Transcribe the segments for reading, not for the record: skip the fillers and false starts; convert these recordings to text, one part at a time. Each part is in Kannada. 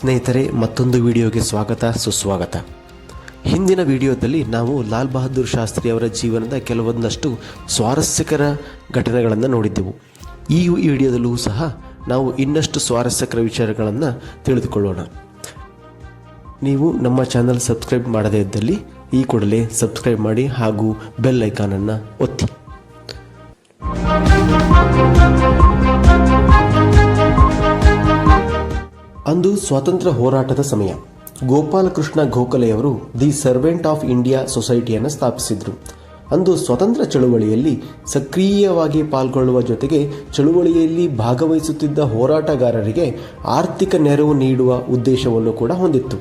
ಸ್ನೇಹಿತರೆ, ಮತ್ತೊಂದು ವಿಡಿಯೋಗೆ ಸ್ವಾಗತ ಸುಸ್ವಾಗತ. ಹಿಂದಿನ ವಿಡಿಯೋದಲ್ಲಿ ನಾವು ಲಾಲ್ ಬಹದ್ದೂರ್ ಶಾಸ್ತ್ರಿ ಅವರ ಜೀವನದ ಕೆಲವೊಂದಷ್ಟು ಸ್ವಾರಸ್ಯಕರ ಘಟನೆಗಳನ್ನು ನೋಡಿದ್ದೆವು. ಈ ವಿಡಿಯೋದಲ್ಲೂ ಸಹ ನಾವು ಇನ್ನಷ್ಟು ಸ್ವಾರಸ್ಯಕರ ವಿಚಾರಗಳನ್ನು ತಿಳಿದುಕೊಳ್ಳೋಣ. ನೀವು ನಮ್ಮ ಚಾನಲ್ ಸಬ್ಸ್ಕ್ರೈಬ್ ಮಾಡದೇ ಇದ್ದಲ್ಲಿ ಈ ಕೂಡಲೇ ಸಬ್ಸ್ಕ್ರೈಬ್ ಮಾಡಿ ಹಾಗೂ ಬೆಲ್ ಐಕಾನನ್ನು ಒತ್ತಿ. ಅಂದು ಸ್ವಾತಂತ್ರ್ಯ ಹೋರಾಟದ ಸಮಯ. ಗೋಪಾಲಕೃಷ್ಣ ಗೋಖಲೆಯವರು ದಿ ಸರ್ವೆಂಟ್ ಆಫ್ ಇಂಡಿಯಾ ಸೊಸೈಟಿಯನ್ನು ಸ್ಥಾಪಿಸಿದರು. ಅಂದು ಸ್ವತಂತ್ರ ಚಳುವಳಿಯಲ್ಲಿ ಸಕ್ರಿಯವಾಗಿ ಪಾಲ್ಗೊಳ್ಳುವ ಜೊತೆಗೆ ಚಳುವಳಿಯಲ್ಲಿ ಭಾಗವಹಿಸುತ್ತಿದ್ದ ಹೋರಾಟಗಾರರಿಗೆ ಆರ್ಥಿಕ ನೆರವು ನೀಡುವ ಉದ್ದೇಶವನ್ನು ಕೂಡ ಹೊಂದಿತ್ತು.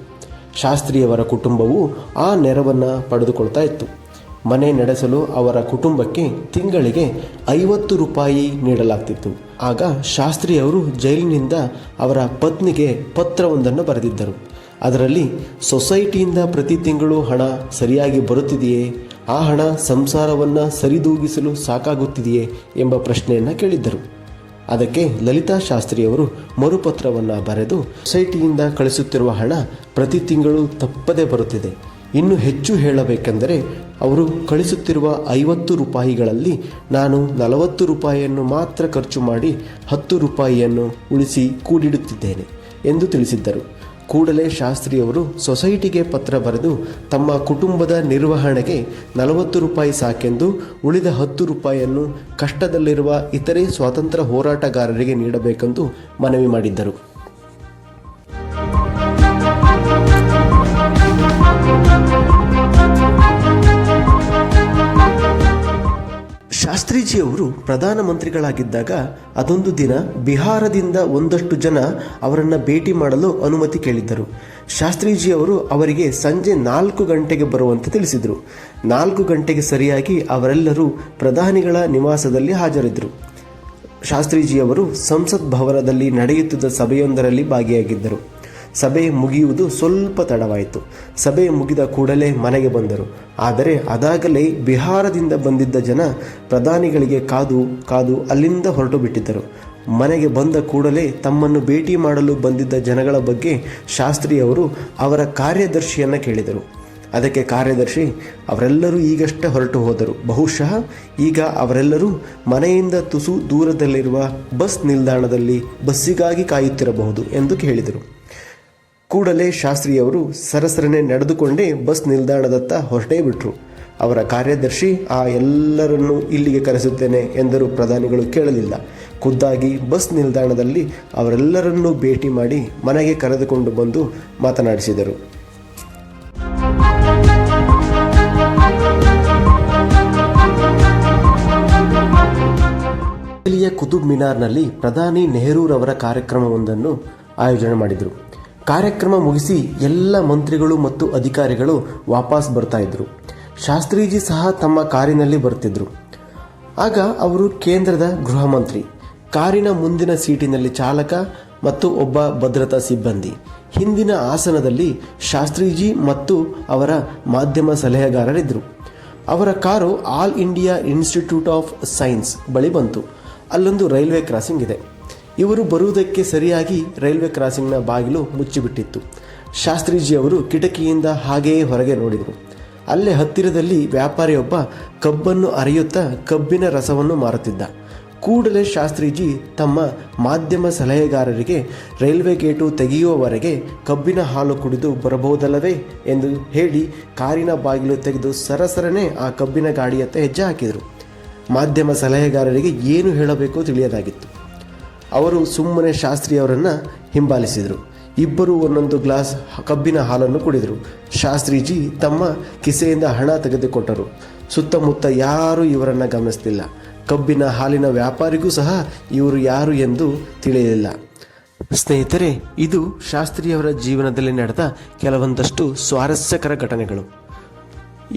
ಶಾಸ್ತ್ರಿಯವರ ಕುಟುಂಬವು ಆ ನೆರವನ್ನು ಪಡೆದುಕೊಳ್ತಾ ಇತ್ತು. ಮನೆ ನಡೆಸಲು ಅವರ ಕುಟುಂಬಕ್ಕೆ ತಿಂಗಳಿಗೆ 50 ರೂಪಾಯಿ ನೀಡಲಾಗ್ತಿತ್ತು. ಆಗ ಶಾಸ್ತ್ರಿಯವರು ಜೈಲಿನಿಂದ ಅವರ ಪತ್ನಿಗೆ ಪತ್ರವೊಂದನ್ನು ಬರೆದಿದ್ದರು. ಅದರಲ್ಲಿ ಸೊಸೈಟಿಯಿಂದ ಪ್ರತಿ ತಿಂಗಳು ಹಣ ಸರಿಯಾಗಿ ಬರುತ್ತಿದೆಯೇ, ಆ ಹಣ ಸಂಸಾರವನ್ನು ಸರಿದೂಗಿಸಲು ಸಾಕಾಗುತ್ತಿದೆಯೇ ಎಂಬ ಪ್ರಶ್ನೆಯನ್ನು ಕೇಳಿದ್ದರು. ಅದಕ್ಕೆ ಲಲಿತಾ ಶಾಸ್ತ್ರಿಯವರು ಮರುಪತ್ರವನ್ನು ಬರೆದು, ಸೊಸೈಟಿಯಿಂದ ಕಳಿಸುತ್ತಿರುವ ಹಣ ಪ್ರತಿ ತಿಂಗಳು ತಪ್ಪದೇ ಬರುತ್ತಿದೆ. ಇನ್ನು ಹೆಚ್ಚು ಹೇಳಬೇಕೆಂದರೆ ಅವರು ಕಳಿಸುತ್ತಿರುವ 50 ರೂಪಾಯಿಗಳಲ್ಲಿ ನಾನು 40 ರೂಪಾಯಿಯನ್ನು ಮಾತ್ರ ಖರ್ಚು ಮಾಡಿ 10 ರೂಪಾಯಿಯನ್ನು ಉಳಿಸಿ ಕೂಡಿಡುತ್ತಿದ್ದೇನೆ ಎಂದು ತಿಳಿಸಿದ್ದರು. ಕೂಡಲೇ ಶಾಸ್ತ್ರಿಯವರು ಸೊಸೈಟಿಗೆ ಪತ್ರ ಬರೆದು ತಮ್ಮ ಕುಟುಂಬದ ನಿರ್ವಹಣೆಗೆ 40 ರೂಪಾಯಿ ಸಾಕೆಂದು ಉಳಿದ 10 ರೂಪಾಯಿಯನ್ನು ಕಷ್ಟದಲ್ಲಿರುವ ಇತರೆ ಸ್ವಾತಂತ್ರ್ಯ ಹೋರಾಟಗಾರರಿಗೆ ನೀಡಬೇಕೆಂದು ಮನವಿ ಮಾಡಿದ್ದರು. ಶಾಸ್ತ್ರೀಜಿಯವರು ಪ್ರಧಾನಮಂತ್ರಿಗಳಾಗಿದ್ದಾಗ ಅದೊಂದು ದಿನ ಬಿಹಾರದಿಂದ ಒಂದಷ್ಟು ಜನ ಅವರನ್ನು ಭೇಟಿ ಮಾಡಲು ಅನುಮತಿ ಕೇಳಿದ್ದರು. ಶಾಸ್ತ್ರೀಜಿಯವರು ಅವರಿಗೆ ಸಂಜೆ 4 ಗಂಟೆಗೆ ಬರುವಂತೆ ತಿಳಿಸಿದರು. 4 ಗಂಟೆಗೆ ಸರಿಯಾಗಿ ಅವರೆಲ್ಲರೂ ಪ್ರಧಾನಿಗಳ ನಿವಾಸದಲ್ಲಿ ಹಾಜರಿದ್ದರು. ಶಾಸ್ತ್ರೀಜಿಯವರು ಸಂಸತ್ ಭವನದಲ್ಲಿ ನಡೆಯುತ್ತಿದ್ದ ಸಭೆಯೊಂದರಲ್ಲಿ ಭಾಗಿಯಾಗಿದ್ದರು. ಸಭೆ ಮುಗಿಯುವುದು ಸ್ವಲ್ಪ ತಡವಾಯಿತು. ಸಭೆ ಮುಗಿದ ಕೂಡಲೇ ಮನೆಗೆ ಬಂದರು. ಆದರೆ ಅದಾಗಲೇ ಬಿಹಾರದಿಂದ ಬಂದಿದ್ದ ಜನ ಪ್ರಧಾನಿಗಳಿಗೆ ಕಾದು ಅಲ್ಲಿಂದ ಹೊರಟು ಬಿಟ್ಟಿದ್ದರು. ಮನೆಗೆ ಬಂದ ಕೂಡಲೇ ತಮ್ಮನ್ನು ಭೇಟಿ ಮಾಡಲು ಬಂದಿದ್ದ ಜನಗಳ ಬಗ್ಗೆ ಶಾಸ್ತ್ರಿಯವರು ಅವರ ಕಾರ್ಯದರ್ಶಿಯನ್ನು ಕೇಳಿದರು. ಅದಕ್ಕೆ ಕಾರ್ಯದರ್ಶಿ, ಅವರೆಲ್ಲರೂ ಈಗಷ್ಟೇ ಹೊರಟು ಹೋದರು. ಬಹುಶಃ ಈಗ ಅವರೆಲ್ಲರೂ ಮನೆಯಿಂದ ತುಸು ದೂರದಲ್ಲಿರುವ ಬಸ್ ನಿಲ್ದಾಣದಲ್ಲಿ ಬಸ್ಸಿಗಾಗಿ ಕಾಯುತ್ತಿರಬಹುದು ಎಂದು ಹೇಳಿದರು. ಕೂಡಲೇ ಶಾಸ್ತ್ರಿಯವರು ಸರಸರನೆ ನಡೆದುಕೊಂಡೇ ಬಸ್ ನಿಲ್ದಾಣದತ್ತ ಹೊರಟೇ ಬಿಟ್ರು. ಅವರ ಕಾರ್ಯದರ್ಶಿ ಎಲ್ಲರನ್ನೂ ಇಲ್ಲಿಗೆ ಕರೆಸುತ್ತೇನೆ ಎಂದರೂ ಪ್ರಧಾನಿಗಳು ಕೇಳಲಿಲ್ಲ. ಖುದ್ದಾಗಿ ಬಸ್ ನಿಲ್ದಾಣದಲ್ಲಿ ಅವರೆಲ್ಲರನ್ನೂ ಭೇಟಿ ಮಾಡಿ ಮನೆಗೆ ಕರೆದುಕೊಂಡು ಬಂದು ಮಾತನಾಡಿಸಿದರು. ದೆಹಲಿಯ ಕುತುಬ್ ಮಿನಾರ್ನಲ್ಲಿ ಪ್ರಧಾನಿ ನೆಹರೂರವರ ಕಾರ್ಯಕ್ರಮವೊಂದನ್ನು ಆಯೋಜನೆ ಮಾಡಿದರು. ಕಾರ್ಯಕ್ರಮ ಮುಗಿಸಿ ಎಲ್ಲ ಮಂತ್ರಿಗಳು ಮತ್ತು ಅಧಿಕಾರಿಗಳು ವಾಪಸ್ ಬರ್ತಾ ಇದ್ರು. ಶಾಸ್ತ್ರೀಜಿ ಸಹ ತಮ್ಮ ಕಾರಿನಲ್ಲಿ ಬರ್ತಿದ್ರು. ಆಗ ಅವರು ಕೇಂದ್ರದ ಗೃಹ ಮಂತ್ರಿ. ಕಾರಿನ ಮುಂದಿನ ಸೀಟಿನಲ್ಲಿ ಚಾಲಕ ಮತ್ತು ಒಬ್ಬ ಭದ್ರತಾ ಸಿಬ್ಬಂದಿ. ಹಿಂದಿನ ಆಸನದಲ್ಲಿ ಶಾಸ್ತ್ರೀಜಿ ಮತ್ತು ಅವರ ಮಾಧ್ಯಮ ಸಲಹೆಗಾರರಿದ್ದರು. ಅವರ car all India institute of science ಬಳಿ ಬಂತು. ಅಲ್ಲೊಂದು ರೈಲ್ವೆ ಕ್ರಾಸಿಂಗ್ ಇದೆ. ಇವರು ಬರುವುದಕ್ಕೆ ಸರಿಯಾಗಿ ರೈಲ್ವೆ ಕ್ರಾಸಿಂಗ್ನ ಬಾಗಿಲು ಮುಚ್ಚಿಬಿಟ್ಟಿತ್ತು. ಶಾಸ್ತ್ರೀಜಿಯವರು ಕಿಟಕಿಯಿಂದ ಹಾಗೆಯೇ ಹೊರಗೆ ನೋಡಿದರು. ಅಲ್ಲೇ ಹತ್ತಿರದಲ್ಲಿ ವ್ಯಾಪಾರಿಯೊಬ್ಬ ಕಬ್ಬನ್ನು ಅರೆಯುತ್ತಾ ಕಬ್ಬಿನ ರಸವನ್ನು ಮಾರುತ್ತಿದ್ದ. ಕೂಡಲೇ ಶಾಸ್ತ್ರೀಜಿ ತಮ್ಮ ಮಾಧ್ಯಮ ಸಲಹೆಗಾರರಿಗೆ ರೈಲ್ವೆ ಗೇಟು ತೆಗೆಯುವವರೆಗೆ ಕಬ್ಬಿನ ಹಾಲು ಕುಡಿದು ಬರಬಹುದಲ್ಲವೇ ಎಂದು ಹೇಳಿ ಕಾರಿನ ಬಾಗಿಲು ತೆಗೆದು ಸರಸರನೆ ಆ ಕಬ್ಬಿನ ಗಾಡಿಯತ್ತ ಹೆಜ್ಜೆ ಹಾಕಿದರು. ಮಾಧ್ಯಮ ಸಲಹೆಗಾರರಿಗೆ ಏನು ಹೇಳಬೇಕೋ ತಿಳಿಯದಾಗಿತ್ತು. ಅವರು ಸುಮ್ಮನೆ ಶಾಸ್ತ್ರಿಯವರನ್ನು ಹಿಂಬಾಲಿಸಿದರು. ಇಬ್ಬರೂ ಒಂದೊಂದು ಗ್ಲಾಸ್ ಕಬ್ಬಿನ ಹಾಲನ್ನು ಕುಡಿದರು. ಶಾಸ್ತ್ರೀಜಿ ತಮ್ಮ ಕಿಸೆಯಿಂದ ಹಣ ತೆಗೆದುಕೊಟ್ಟರು. ಸುತ್ತಮುತ್ತ ಯಾರೂ ಇವರನ್ನು ಗಮನಿಸಲಿಲ್ಲ. ಕಬ್ಬಿನ ಹಾಲಿನ ವ್ಯಾಪಾರಿಗೂ ಸಹ ಇವರು ಯಾರು ಎಂದು ತಿಳಿಯಲಿಲ್ಲ. ಸ್ನೇಹಿತರೆ, ಇದು ಶಾಸ್ತ್ರಿಯವರ ಜೀವನದಲ್ಲಿ ನಡೆದ ಕೆಲವೊಂದಷ್ಟು ಸ್ವಾರಸ್ಯಕರ ಘಟನೆಗಳು.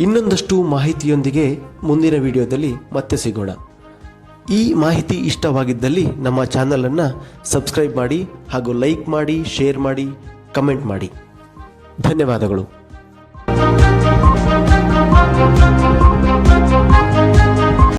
ಇನ್ನೊಂದಷ್ಟು ಮಾಹಿತಿಯೊಂದಿಗೆ ಮುಂದಿನ ವಿಡಿಯೋದಲ್ಲಿ ಮತ್ತೆ ಸಿಗೋಣ. ಈ ಮಾಹಿತಿ ಇಷ್ಟವಾಗಿದ್ದಲ್ಲಿ ನಮ್ಮ ಚಾನಲನ್ನು ಸಬ್ಸ್ಕ್ರೈಬ್ ಮಾಡಿ ಹಾಗೂ ಲೈಕ್ ಮಾಡಿ, ಶೇರ್ ಮಾಡಿ, ಕಮೆಂಟ್ ಮಾಡಿ. ಧನ್ಯವಾದಗಳು.